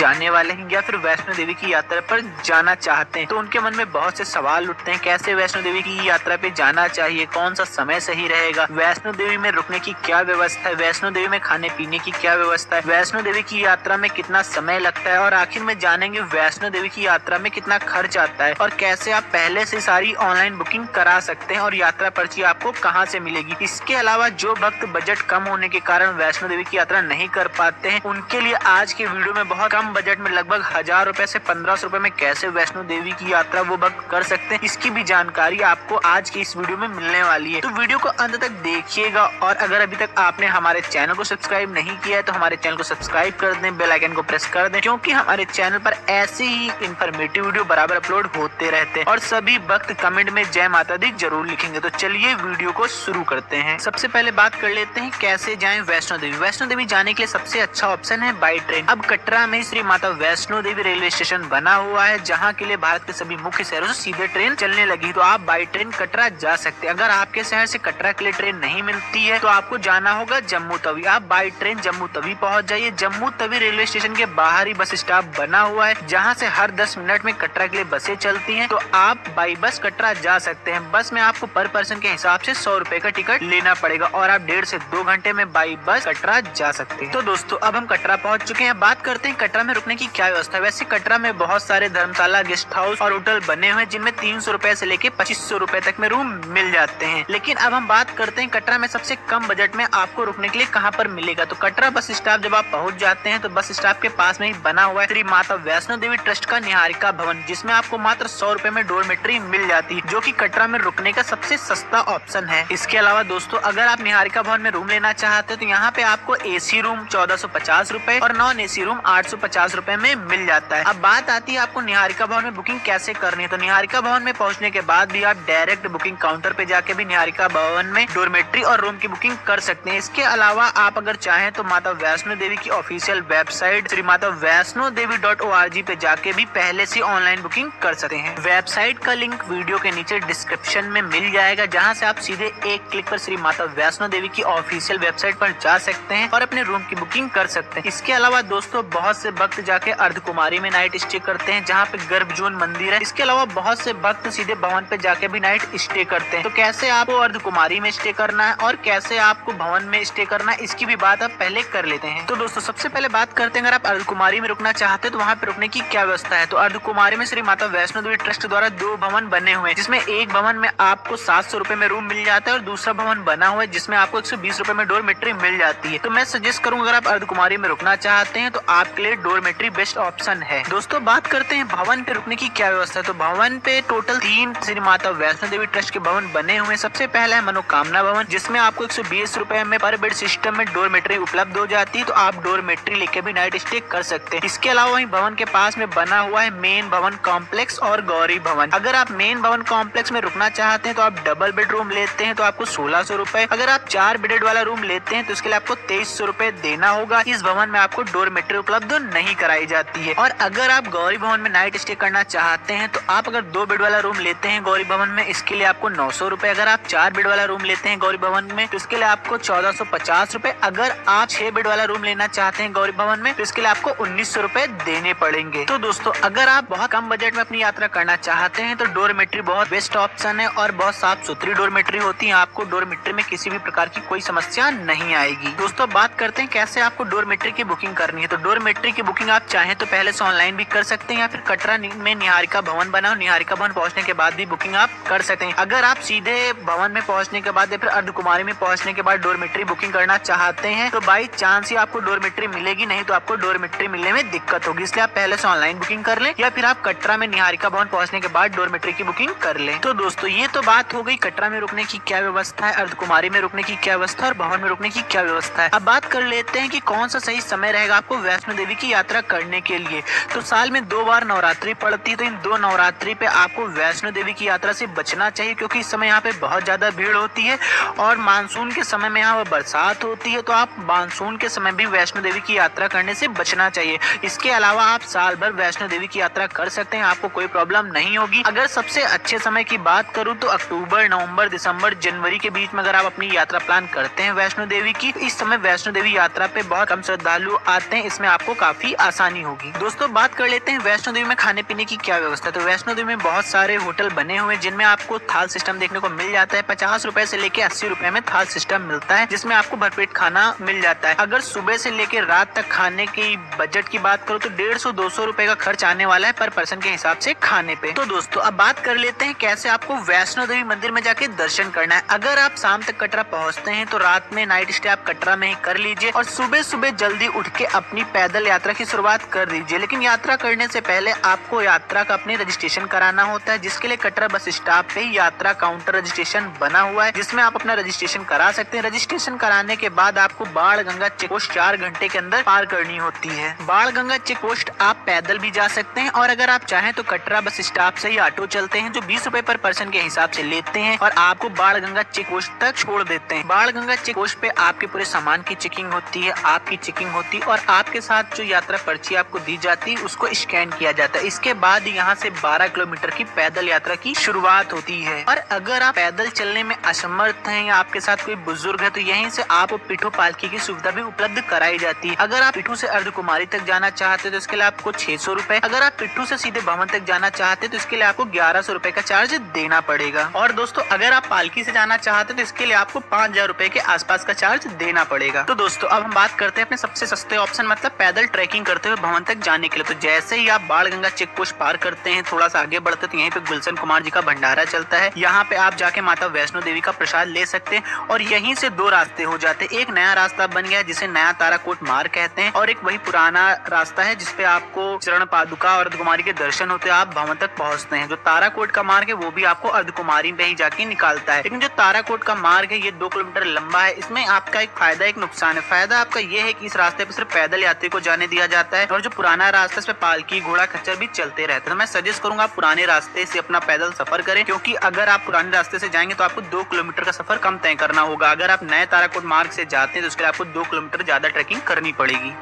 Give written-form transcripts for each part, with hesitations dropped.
जाने वाले हैं या फिर वैष्णो देवी की यात्रा पर जाना चाहते हैं तो उनके मन में बहुत से सवाल उठते हैं। कैसे वैष्णो देवी की यात्रा पे जाना चाहिए, कौन सा समय सही रहेगा, वैष्णो देवी में रुकने की क्या व्यवस्था है, वैष्णो देवी में खाने पीने की क्या व्यवस्था है, वैष्णो देवी की यात्रा में कितना समय लगता है और आखिर में जानेंगे वैष्णो देवी की यात्रा में कितना खर्च आता है और कैसे आप पहले से सारी ऑनलाइन बुकिंग करा सकते हैं और यात्रा पर्ची आपको कहां से मिलेगी। इसके अलावा जो भक्त बजट कम होने के कारण वैष्णो देवी की यात्रा नहीं कर पाते हैं उनके लिए आज के वीडियो में बहुत कम बजट में लगभग 1000 रुपए से 1500 रुपए में कैसे वैष्णो देवी की यात्रा वो भक्त कर सकते हैं, इसकी भी जानकारी आपको आज की इस वीडियो में मिलने वाली है। तो वीडियो को अंत तक देखिएगा और अगर अभी तक आपने हमारे चैनल को सब्सक्राइब नहीं किया है तो हमारे चैनल को सब्सक्राइब कर दें, बेल आइकन को प्रेस कर दें, क्योंकि हमारे चैनल पर ऐसे ही इन्फॉर्मेटिव वीडियो बराबर अपलोड होते रहते हैं और सभी भक्त कमेंट में जय माता दी जरूर लिखेंगे। तो चलिए वीडियो को शुरू करते हैं। सबसे पहले बात कर लेते हैं कैसे जाएं वैष्णो देवी। वैष्णो देवी जाने के लिए सबसे अच्छा ऑप्शन है बाई ट्रेन। अब कटरा में श्री माता वैष्णो देवी रेलवे स्टेशन बना हुआ है जहाँ के लिए भारत के सभी मुख्य शहरों से सीधे ट्रेन चलने लगी, तो आप बाई ट्रेन कटरा जा सकते हैं। अगर आपके शहर से कटरा के लिए ट्रेन नहीं मिलती है तो आपको जाना होगा जम्मू तवी। आप बाई ट्रेन जम्मू तवी पहुँच जाइए। जम्मू तवी रेलवे स्टेशन के बाहर ही बस स्टॉप बना हुआ है जहाँ से हर 10 मिनट में कटरा के लिए बसें चलती हैं, तो आप बाई बस कटरा जा सकते हैं। बस में आपको पर पर्सन के हिसाब से 100 रुपए का टिकट लेना पड़ेगा और आप 1.5 से 2 घंटे में बाई बस कटरा जा सकते हैं। तो दोस्तों अब हम कटरा पहुंच चुके हैं। बात करते हैं कटरा में रुकने की क्या व्यवस्था है। वैसे कटरा में बहुत सारे धर्मशाला, गेस्ट हाउस और होटल बने हुए हैं जिनमें 300 रुपए से लेके 2500 रुपए तक में रूम मिल जाते हैं। लेकिन अब हम बात करते हैं कटरा में सबसे कम बजट में आपको रुकने के लिए कहाँ पर मिलेगा। तो कटरा बस स्टॉप जब आप पहुंच जाते हैं तो बस स्टॉप के पास में ही बना हुआ है श्री माता वैष्णो देवी ट्रस्ट का निहारिका भवन, जिसमें आपको मात्र 100 रुपए में डोरमेट्री मिल जाती है, जो कि कटरा में रुकने का सबसे सस्ता ऑप्शन है। इसके अलावा दोस्तों अगर आप निहारिका भवन में रूम लेना चाहते हैं तो यहाँ पे आपको एसी रूम 1450 रुपए और नॉन एसी रूम 850 रुपए में मिल जाता है। अब बात आती है आपको निहारिका भवन में बुकिंग कैसे करनी है। तो निहारिका भवन में पहुंचने के बाद भी आप डायरेक्ट बुकिंग काउंटर पे जाके भी निहारिका भवन में डोरमेट्री और रूम की बुकिंग कर सकते हैं। इसके अलावा आप अगर चाहें तो माता वैष्णो देवी की official website Shri Mata Vaishno Devi .org पे जाके भी पहले से ऑनलाइन बुकिंग कर सकते हैं। वेबसाइट का लिंक वीडियो के नीचे डिस्क्रिप्शन में मिल जाएगा, जहां से आप सीधे एक क्लिक पर श्री माता वैष्णो देवी की ऑफिशियल वेबसाइट पर जा सकते हैं और अपने रूम की बुकिंग कर सकते हैं। इसके अलावा दोस्तों बहुत से भक्त जाके अर्धकुमारी में नाइट स्टे करते हैं जहाँ पे गर्भजोन मंदिर है। इसके अलावा बहुत से भक्त सीधे भवन पे जाके भी नाइट स्टे करते हैं। तो कैसे आपको अर्धकुमारी में स्टे करना है और कैसे आपको भवन में स्टे करना है इसकी भी बात आप पहले कर लेते हैं। तो दोस्तों सबसे पहले बात करते हैं अगर आप अर्धकुमारी में रुकना चाहते हैं तो वहाँ पे रुकने की क्या व्यवस्था है। तो अर्धकुमारी में श्री माता वैष्णो देवी ट्रस्ट द्वारा 2 भवन बने हुए हैं, जिसमें एक भवन में आपको 700 रुपए में रूम मिल जाता है और दूसरा भवन बना हुआ है जिसमें आपको 120 रुपए में डोरमेट्री मिल जाती है। तो मैं सजेस्ट करूंगा अगर आप अर्धकुमारी में रुकना चाहते हैं तो आपके लिए डोरमेट्री बेस्ट ऑप्शन है। दोस्तों बात करते हैं भवन पे रुकने की क्या व्यवस्था है। तो भवन पे टोटल 3 श्री माता वैष्णो देवी ट्रस्ट के भवन बने हुए हैं। सबसे पहला है मनोकामना भवन, जिसमें आपको 120 रुपए में पर बेड सिस्टम में डोरमेट्री उपलब्ध हो जाती है, तो आप डोरमेट्री लेके भी नाइट स्टे कर सकते हैं। इसके अलावा वही भवन के पास में बना हुआ है मेन भवन कॉम्प्लेक्स और गौरी भवन। अगर आप मेन भवन कॉम्प्लेक्स में रुकना चाहते हैं तो आप डबल बेडरूम लेते हैं तो आपको 1600 रुपए, अगर आप 4 बेडेड वाला रूम लेते हैं तो इसके लिए आपको 2300 रुपए देना होगा। इस भवन में आपको डोरमेट्री उपलब्ध नहीं कराई जाती है। और अगर आप गौरी भवन में नाइट स्टे करना चाहते हैं तो आप अगर 2 बेड वाला रूम लेते हैं गौरी भवन में इसके लिए आपको 900 रुपए, अगर आप 4 बेड वाला रूम लेते हैं गौरी भवन में तो इसके लिए आपको 1450 रुपए, अगर आप 6 बेड वाला रूम लेना चाहते हैं गौरी भवन में तो इसके लिए आपको 1900 रुपए देने पड़ेंगे। तो दोस्तों अगर आप बहुत कम बजट में अपनी यात्रा करना चाहते हैं तो डोरमेट्री बहुत बेस्ट ऑप्शन है और बहुत साफ सुथरी डोरमेट्री होती है। आपको डोरमेट्री में किसी भी प्रकार की कोई समस्या नहीं आएगी। दोस्तों बात करते हैं कैसे आपको डोरमेट्री की बुकिंग करनी है। तो डोरमेट्री की बुकिंग आप चाहें तो पहले से ऑनलाइन भी कर सकते हैं या फिर कटरा में निहारिका भवन बना, निहारिका भवन पहुंचने के बाद भी बुकिंग आप कर सकते हैं। अगर आप सीधे भवन में पहुंचने के बाद या फिर अर्धकुमारी में पहुंचने के बाद डोरमेट्री बुकिंग करना चाहते हैं तो बाई चांस ही आपको डोरमेट्री मिलेगी, नहीं तो आपको डोरमेट्री मिलने में दिक्कत होगी। इसलिए आप पहले से ऑनलाइन बुकिंग कर लें या फिर आप कटरा में निहारिका भवन पहुंचने के बाद डोरमेट्री की बुकिंग कर लें। तो दोस्तों ये तो बात हो गई कटरा में रुकने की क्या व्यवस्था है, अर्धकुमारी में रुकने की क्या व्यवस्था और भवन में रुकने की क्या व्यवस्था है। अब बात कर लेते हैं कि कौन सा सही समय रहेगा आपको वैष्णो देवी की यात्रा करने के लिए। तो साल में 2 बार नवरात्रि पड़ती है, तो इन 2 नवरात्रि पे आपको वैष्णो देवी की यात्रा से बचना चाहिए, क्योंकि इस समय यहाँ पे बहुत ज्यादा भीड़ होती है और मानसून के समय में यहाँ बरसात होती है, तो आप मानसून के समय भी वैष्णो देवी की यात्रा करने से बचना चाहिए। इसके अलावा आप साल भर वैष्णो देवी की यात्रा कर सकते हैं, आपको कोई प्रॉब्लम नहीं होगी। अगर सबसे अच्छे समय की बात करूँ तो अक्टूबर, नवंबर, दिसंबर, जनवरी के बीच में अगर आप अपनी यात्रा प्लान करते हैं वैष्णो देवी की, इस समय वैष्णो देवी यात्रा पे बहुत कम श्रद्धालु आते हैं, इसमें आपको काफी ही आसानी होगी। दोस्तों बात कर लेते हैं वैष्णो देवी में खाने पीने की क्या व्यवस्था है। तो वैष्णो देवी में बहुत सारे होटल बने हुए हैं जिनमें आपको थाल सिस्टम देखने को मिल जाता है। 50 रुपए से लेके 80 रुपए में थाल सिस्टम मिलता है जिसमें आपको भरपेट खाना मिल जाता है। अगर सुबह से लेके रात तक खाने की बजट की बात करो तो 150-200 रुपए का खर्च आने वाला है पर पर्सन के हिसाब से खाने पे। तो दोस्तों अब बात कर लेते हैं कैसे आपको वैष्णो देवी मंदिर में जाके दर्शन करना है। अगर आप शाम तक कटरा पहुंचते हैं तो रात में नाइट स्टे आप कटरा में ही कर लीजिए और सुबह सुबह जल्दी उठ के अपनी पैदल यात्रा की शुरुआत कर दीजिए। लेकिन यात्रा करने से पहले आपको यात्रा का अपनी रजिस्ट्रेशन कराना होता है जिसके लिए कटरा बस स्टॉप पे यात्रा काउंटर रजिस्ट्रेशन बना हुआ है जिसमें आप अपना रजिस्ट्रेशन करा सकते हैं। रजिस्ट्रेशन कराने के बाद आपको बाण गंगा चेक पोस्ट 4 घंटे के अंदर पार करनी होती है। बाण गंगा चेक पोस्ट आप पैदल भी जा सकते हैं और अगर आप चाहें तो कटरा बस स्टॉप से ही ऑटो चलते हैं जो 20 रुपए पर पर्सन के हिसाब से लेते हैं और आपको बाण गंगा चेक पोस्ट तक छोड़ देते हैं। बाण गंगा चेक पोस्ट पे आपके पूरे सामान की चेकिंग होती है, आपकी चेकिंग होती है और आपके साथ जो यात्रा पर्ची आपको दी जाती है उसको स्कैन किया जाता है। इसके बाद यहाँ से 12 किलोमीटर की पैदल यात्रा की शुरुआत होती है। और अगर आप पैदल चलने में असमर्थ हैं या आपके साथ कोई बुजुर्ग है तो यहीं से आपको पिठू पालकी की सुविधा भी उपलब्ध कराई जाती है। अगर आप पिठू से अर्धकुमारी तक जाना चाहते तो इसके लिए आपको 600 रुपए, अगर आप पिठू से सीधे भवन तक जाना चाहते तो इसके लिए आपको 1100 रुपए का चार्ज देना पड़ेगा। और दोस्तों अगर आप पालकी से जाना चाहते तो इसके लिए आपको 5000 रुपए के आसपास का चार्ज देना पड़ेगा। तो दोस्तों अब हम बात करते हैं अपने सबसे सस्ते ऑप्शन मतलब पैदल ट्रैकिंग करते हुए भवन तक जाने के लिए। तो जैसे ही आप बाण गंगा चेक पोस्ट पार करते हैं थोड़ा सा आगे बढ़ते तो यहीं पे गुलशन कुमार जी का भंडारा चलता है। यहाँ पे आप जाके माता वैष्णो देवी का प्रसाद ले सकते हैं और यहीं से 2 रास्ते हो जाते हैं। एक नया रास्ता बन गया जिसे नया ताराकोट मार्ग कहते हैं और एक वही पुराना रास्ता है जिसपे आपको चरण पादुका और अर्धकुमारी के दर्शन होते हैं, आप भवन तक पहुंचते हैं। जो ताराकोट का मार्ग है वो भी आपको अर्धकुमारी पे ही जाके निकालता है। लेकिन जो ताराकोट का मार्ग है ये 2 किलोमीटर लंबा है। इसमें आपका एक फायदा एक नुकसान है। फायदा आपका ये है कि इस रास्ते पे सिर्फ पैदल यात्री को जाने दिया जाता है और जो पुराना रास्ता है इस पे पालकी घोड़ा खच्चर भी चलते रहते हैं। तो मैं सजेस्ट करूंगा आप पुराने रास्ते से अपना पैदल सफर करें क्योंकि अगर आप पुराने रास्ते से जाएंगे तो आपको 2 किलोमीटर का सफर कम तय करना होगा। अगर आप नए ताराकोट मार्ग से जाते हैं तो उसके लिए आपको 2 किलोमीटर ज्यादा ट्रैकिंग करनी पड़ेगी।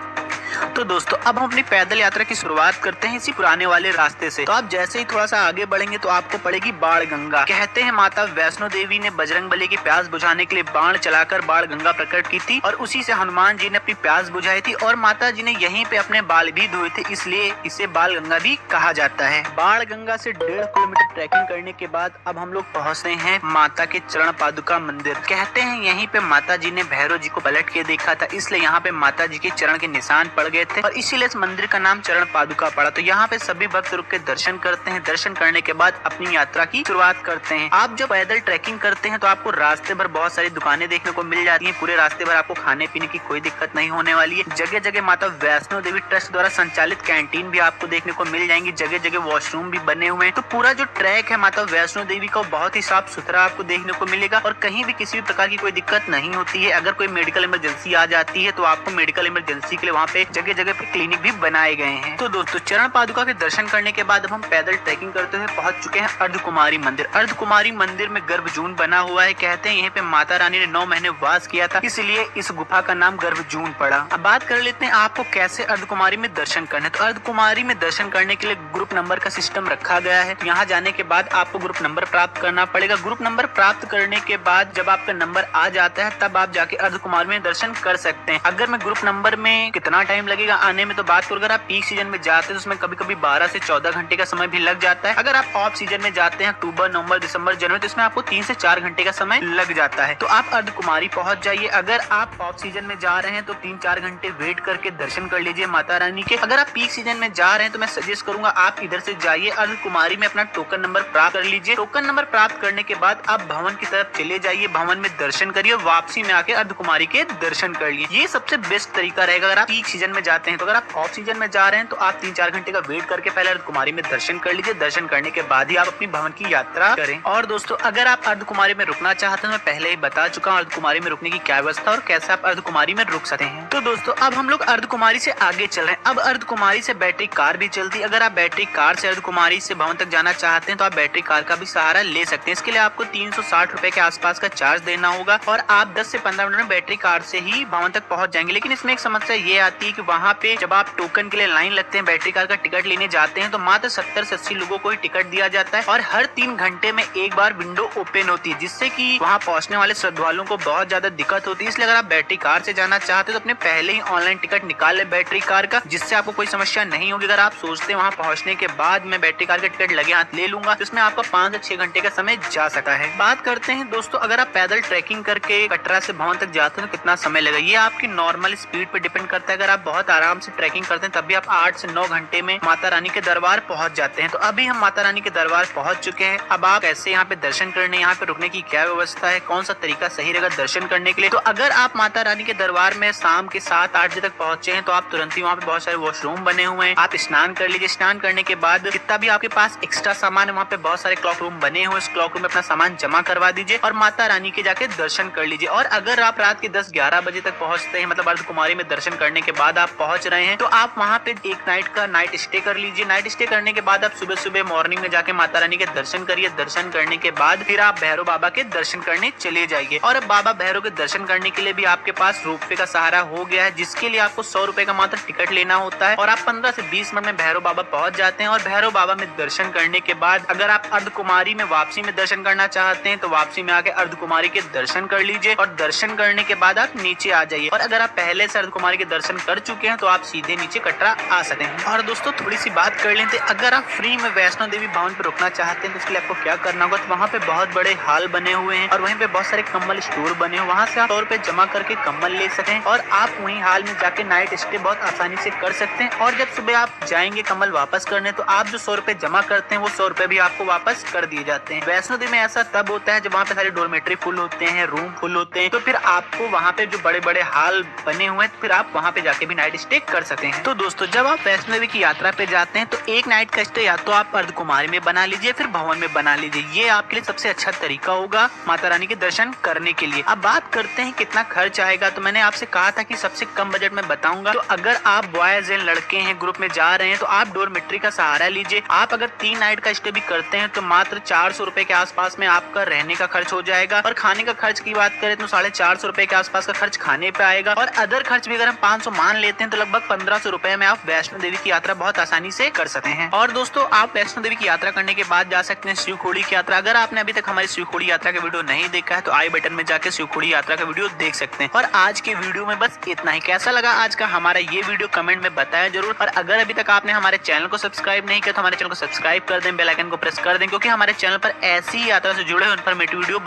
तो दोस्तों अब हम अपनी पैदल यात्रा की शुरुआत करते हैं इसी पुराने वाले रास्ते से। तो आप जैसे ही थोड़ा सा आगे बढ़ेंगे तो आपको पड़ेगी बाण गंगा। कहते हैं माता वैष्णो देवी ने बजरंगबली की प्यास बुझाने के लिए बाण चलाकर बाण गंगा प्रकट की थी और उसी से हनुमान जी ने अपनी प्यास बुझाई थी और माता जी ने यहीं पे अपने बाल भी धोए थे, इसलिए इसे बाल गंगा भी कहा जाता है। बाण गंगा से 1.5 किलोमीटर ट्रैकिंग करने के बाद अब हम लोग पहुँचते हैं माता के चरण पादुका मंदिर। कहते हैं यहीं पे माता जी ने भैरव जी को पलट के देखा था, इसलिए यहाँ पे माता जी के चरण के निशान पड़ गए थे और इसीलिए इस मंदिर का नाम चरण पादुका पड़ा। तो यहाँ पे सभी भक्त रुक के दर्शन करते हैं। दर्शन करने के बाद अपनी यात्रा की शुरुआत करते हैं। आप जब पैदल ट्रैकिंग करते हैं तो आपको रास्ते भर बहुत सारी दुकानें देखने को मिल जाती हैं। पूरे रास्ते भर आपको खाने पीने की कोई दिक्कत नहीं होने वाली है। जगह जगह माता वैष्णो देवी ट्रस्ट द्वारा संचालित कैंटीन भी आपको देखने को मिल जाएंगी। जगह जगह वॉशरूम भी बने हुए हैं। तो पूरा जो ट्रैक है माता वैष्णो देवी का बहुत ही साफ सुथरा आपको देखने को मिलेगा और कहीं भी किसी भी प्रकार की कोई दिक्कत नहीं होती है। अगर कोई मेडिकल इमरजेंसी आ जाती है तो आपको मेडिकल इमरजेंसी के लिए वहाँ पे जगह जगह पे क्लिनिक भी बनाए गए हैं। तो दोस्तों चरण पादुका के दर्शन करने के बाद अब हम पैदल ट्रैकिंग करते हुए पहुंच चुके हैं अर्धकुमारी मंदिर। अर्धकुमारी मंदिर में गर्भजून बना हुआ है। कहते हैं यहीं पे माता रानी ने 9 महीने वास किया था, इसलिए इस गुफा का नाम गर्भजून पड़ा। अब बात कर लेते हैं आपको कैसे अर्धकुमारी में दर्शन करने। तो अर्धकुमारी में दर्शन करने के लिए ग्रुप नंबर का सिस्टम रखा गया है। यहाँ जाने के बाद आपको ग्रुप नंबर प्राप्त करना पड़ेगा। ग्रुप नंबर प्राप्त करने के बाद जब आपका नंबर आ जाता है तब आप जाके अर्धकुमारी में दर्शन कर सकते हैं। अगर मैं ग्रुप नंबर में कितना टाइम लगेगा आने में तो बात करूँ, अगर आप पीक सीजन में जाते हैं तो उसमें कभी कभी 12 से 14 घंटे का समय भी लग जाता है। अगर आप ऑफ सीजन में जाते हैं अक्टूबर, नवंबर, दिसंबर, जनवरी तो इसमें आपको 3 से 4 घंटे का समय लग जाता है। तो आप अर्धकुमारी पहुंच जाइए। अगर आप ऑफ सीजन में जा रहे हैं तो 3-4 घंटे वेट करके दर्शन कर लीजिए माता रानी के। अगर आप पीक सीजन में जा रहे हैं तो मैं सजेस्ट करूंगा आप इधर से जाइए, अर्धकुमारी में अपना टोकन नंबर प्राप्त कर लीजिए। टोकन नंबर प्राप्त करने के बाद आप भवन की तरफ चले जाइए, भवन में दर्शन करिए, वापसी में आके अर्धकुमारी के दर्शन कर लिए। ये सबसे बेस्ट तरीका रहेगा अगर आप पीक सीजन में जाते हैं। तो अगर आप ऑफ सीजन में जा रहे हैं तो आप 3-4 घंटे का वेट करके पहले अर्धकुमारी में दर्शन कर लीजिए। दर्शन करने के बाद ही आप अपनी भवन की यात्रा करें। और दोस्तों अगर आप अर्धकुमारी में रुकना चाहते हैं, मैं पहले ही बता चुका हूँ अर्धकुमारी में रुकने की क्या व्यवस्था और कैसे आप अर्धकुमारी में रुक सकते हैं। तो दोस्तों अब हम लोग अर्धकुमारी से आगे चल रहे हैं। अब अर्धकुमारी से बैटरी कार भी चलती है। अगर आप बैटरी कार से अर्धकुमारी से भवन तक जाना चाहते हैं तो आप बैटरी कार का भी सहारा ले सकते हैं। इसके लिए आपको 360 रुपए के आसपास का चार्ज देना होगा और आप 10 से 15 मिनट में बैटरी कार से ही भवन तक पहुंच जाएंगे। लेकिन इसमें एक समस्या ये आती है कि कि वहाँ पे जब आप टोकन के लिए लाइन लगते हैं, बैटरी कार का टिकट लेने जाते हैं, तो मात्र 70 से 80 लोगों को ही टिकट दिया जाता है और हर 3 घंटे में एक बार विंडो ओपन होती है, जिससे कि वहाँ पहुँचने वाले श्रद्धालुओं को बहुत ज्यादा दिक्कत होती है। इसलिए अगर आप बैटरी कार से जाना चाहते हो तो अपने पहले ही ऑनलाइन टिकट निकाल ले बैटरी कार का, जिससे आपको कोई समस्या नहीं होगी। अगर आप सोचते हैं वहाँ पहुँचने के बाद मैं बैटरी कार का टिकट लगे हाथ ले लूंगा, तो इसमें आपका 5 से 6 घंटे का समय जा सकता है। बात करते हैं दोस्तों, अगर आप पैदल ट्रैकिंग करके कटरा से भवन तक जाते हैं तो कितना समय लगेगा, ये आपकी नॉर्मल स्पीड पे डिपेंड करता है। अगर आप बहुत आराम से ट्रैकिंग करते हैं तब भी आप 8 से 9 घंटे में माता रानी के दरबार पहुंच जाते हैं। तो अभी हम माता रानी के दरबार पहुंच चुके हैं। अब आप कैसे यहाँ पे दर्शन करने, यहाँ पे रुकने की क्या व्यवस्था है, कौन सा तरीका सही रहेगा दर्शन करने के लिए, तो अगर आप माता रानी के दरबार में शाम के 7-8 बजे तक पहुंचे हैं तो आप तुरंत ही वहाँ पे बहुत सारे वॉशरूम बने हुए हैं, आप स्नान कर लीजिए। स्नान करने के बाद जितना भी आपके पास एक्स्ट्रा सामान है, वहाँ पे बहुत सारे क्लॉक रूम बने हुए, उस क्लॉक रूम में अपना सामान जमा करवा दीजिए और माता रानी के जाके दर्शन कर लीजिए। और अगर आप रात के 10-11 बजे तक पहुंचते हैं, मतलब अर्धकुमारी में दर्शन करने के बाद आप पहुंच रहे हैं, तो आप वहाँ पे एक नाइट का नाइट स्टे कर लीजिए। नाइट स्टे करने के बाद आप सुबह सुबह मॉर्निंग में जाके माता रानी के दर्शन करिए। दर्शन करने के बाद फिर आप भैरव बाबा के दर्शन करने चले जाइए। और अब बाबा भैरव के दर्शन करने के लिए भी आपके पास रोपवे का सहारा हो गया है, जिसके लिए आपको 100 रुपए का मात्र टिकट लेना होता है और आप 15 से 20 मिनट में भैरव बाबा पहुंच जाते हैं। और भैरव बाबा में दर्शन करने के बाद अगर आप अर्धकुमारी में वापसी में दर्शन करना चाहते हैं तो वापसी में आके अर्धकुमारी के दर्शन कर लीजिए और दर्शन करने के बाद आप नीचे आ जाइए। और अगर आप पहले से अर्धकुमारी के दर्शन कर चुके हैं तो आप सीधे नीचे कटरा आ सकते हैं। और दोस्तों थोड़ी सी बात कर लेते हैं, अगर आप फ्री में वैष्णो देवी भवन पे रुकना चाहते हैं तो उसके लिए आपको क्या करना होगा, तो वहाँ पे बहुत बड़े हॉल बने हुए हैं और वहीं पे बहुत सारे कम्बल स्टोर बने हुए, वहाँ से आप 100 रुपए जमा करके कम्बल ले सकते हैं और आप वहीं हॉल में जाके नाइट स्टे बहुत आसानी से कर सकते हैं। और जब सुबह आप जाएंगे कम्बल वापस करने तो आप जो 100 रुपए जमा करते हैं वो 100 रुपए भी आपको वापस कर दिए जाते हैं। वैष्णो देवी में ऐसा तब होता है जब वहाँ पे सारे डोरमेट्री फुल होते हैं, रूम फुल होते हैं, तो फिर आपको वहाँ पे जो बड़े बड़े हॉल बने हुए हैं फिर आप वहाँ पे जाके भी नाइट स्टे कर सकते हैं। तो दोस्तों जब आप वैष्णो देवी की यात्रा पे जाते हैं तो एक नाइट का स्टे या तो आप अर्धकुमारी में बना लीजिए फिर भवन में बना लीजिए, ये आपके लिए सबसे अच्छा तरीका होगा माता रानी के दर्शन करने के लिए। अब बात करते हैं कितना खर्च आएगा, तो मैंने आपसे कहा था कि सबसे कम बजट में बताऊंगा। तो अगर आप बॉयज एंड लड़के हैं ग्रुप में जा रहे हैं तो आप डोरमेट्री का सहारा लीजिए। आप अगर 3 नाइट का स्टे भी करते हैं तो मात्र 400 रुपए के आसपास में आपका रहने का खर्च हो जाएगा और खाने का खर्च की बात करें तो 450 रुपए के आसपास का खर्च खाने पे आएगा और अदर खर्च भी अगर हम 500 मान लेते हैं तो लगभग 1500 रुपए में आप वैष्णो देवी की यात्रा बहुत आसानी से कर सकते हैं। और दोस्तों आप वैष्णो देवी की यात्रा करने के बाद जा सकते हैं शिवखोड़ी की यात्रा। अगर आपने अभी तक हमारी शिवखोड़ी यात्रा का वीडियो नहीं देखा है तो आई बटन में जाके शिवखोड़ी यात्रा का वीडियो देख सकते हैं। और आज के वीडियो में बस इतना ही। कैसा लगा आज का हमारा ये वीडियो कमेंट में बताया जरूर। और अगर अभी तक आपने हमारे चैनल को सब्सक्राइब नहीं किया तो हमारे चैनल को सब्सक्राइब कर दें, बेल आइकन को प्रेस कर दें, क्योंकि हमारे चैनल पर ऐसी यात्रा से जुड़े इन्फॉर्मेटिव वीडियो